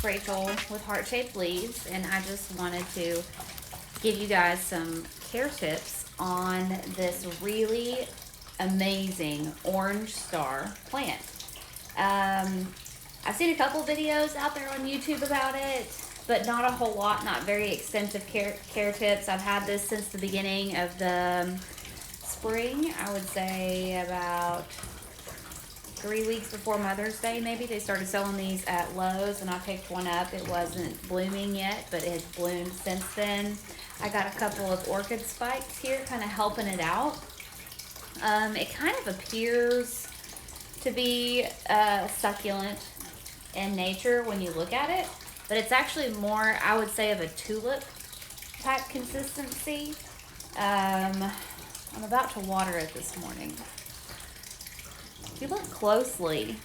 Rachel with heart-shaped leaves, and I just wanted to give you guys some care tips on this really amazing orange star plant. I've seen a couple videos out there on YouTube about it, but not a whole lot, not very extensive care tips. I've had this since the beginning of the spring. I would say about 3 weeks before Mother's Day, maybe. They started selling these at Lowe's, and I picked one up. It wasn't blooming yet, but it has bloomed since then. I got a couple of orchid spikes here, kind of helping it out. It kind of appears to be succulent in nature when you look at it, but it's actually more, I would say, of a tulip type consistency. I'm about to water it this morning. If you look closely,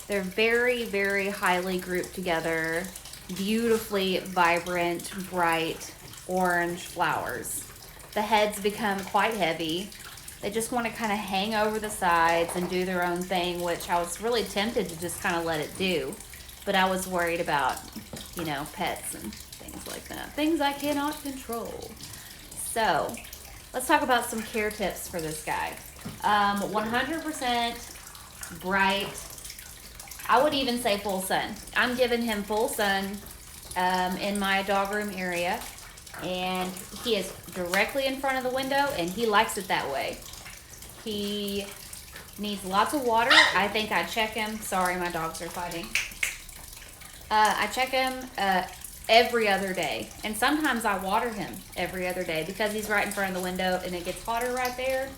they're very, very highly grouped together, beautifully vibrant, bright orange flowers. The heads become quite heavy. They just want to kind of hang over the sides and do their own thing, which I was really tempted to just kind of let it do. But I was worried about, you know, pets and things like that. Things I cannot control. So, let's talk about some care tips for this guy. 100% bright. I would even say full sun. I'm giving him full sun in my dog room area. And he is directly in front of the window, and he likes it that way. He needs lots of water. I think I check him. Sorry, my dogs are fighting. I check him every other day, and sometimes I water him every other day because he's right in front of the window and it gets hotter right there.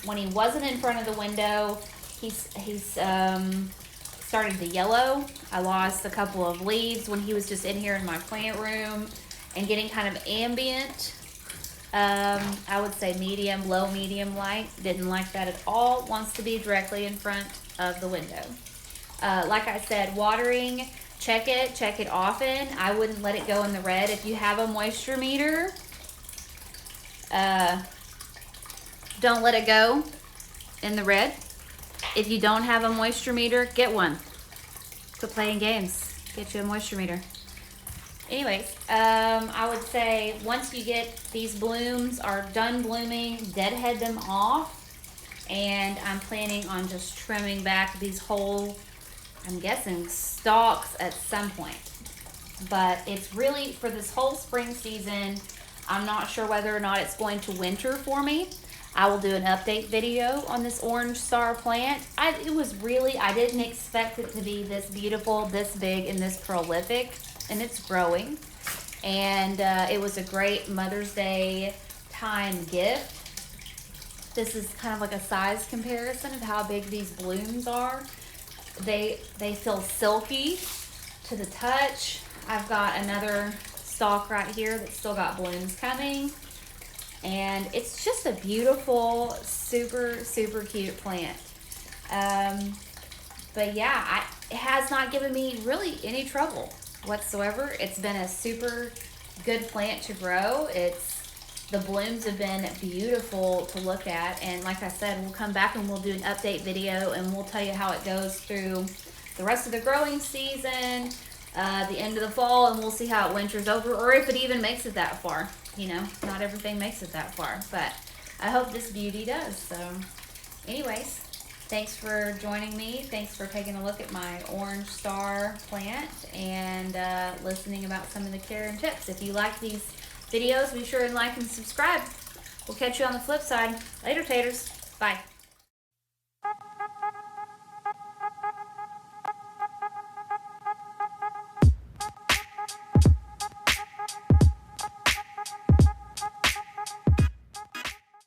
When he wasn't in front of the window, he's started to yellow. I lost a couple of leaves when he was just in here in my plant room and getting kind of ambient. I would say medium, low medium light. Didn't like that at all. Wants to be directly in front of the window. Like I said, watering, check it often. I wouldn't let it go in the red. If you have a moisture meter, don't let it go in the red. If you don't have a moisture meter, get one. Quit playing games. Get you a moisture meter. Anyways, I would say once you get these blooms are done blooming, deadhead them off. And I'm planning on just trimming back these whole, I'm guessing, stalks at some point. But it's really, for this whole spring season, I'm not sure whether or not it's going to winter for me. I will do an update video on this orange star plant. I didn't expect it to be this beautiful, this big, and this prolific. And it's growing. And it was a great Mother's Day time gift. This is kind of like a size comparison of how big these blooms are. They feel silky to the touch. I've got another stalk right here that's still got blooms coming. And it's just a beautiful, super, super cute plant. But yeah, it has not given me really any trouble whatsoever. It's been a super good plant to grow. The blooms have been beautiful to look at, and like I said, we'll come back and we'll do an update video and we'll tell you how it goes through the rest of the growing season, the end of the fall, and we'll see how it winters over, or if it even makes it that far. You know, not everything makes it that far, but I hope this beauty does. So anyways, thanks for joining me. Thanks for taking a look at my orange star plant and listening about some of the care and tips. If you like these videos, be sure and like and subscribe. We'll catch you on the flip side. Later, taters. Bye.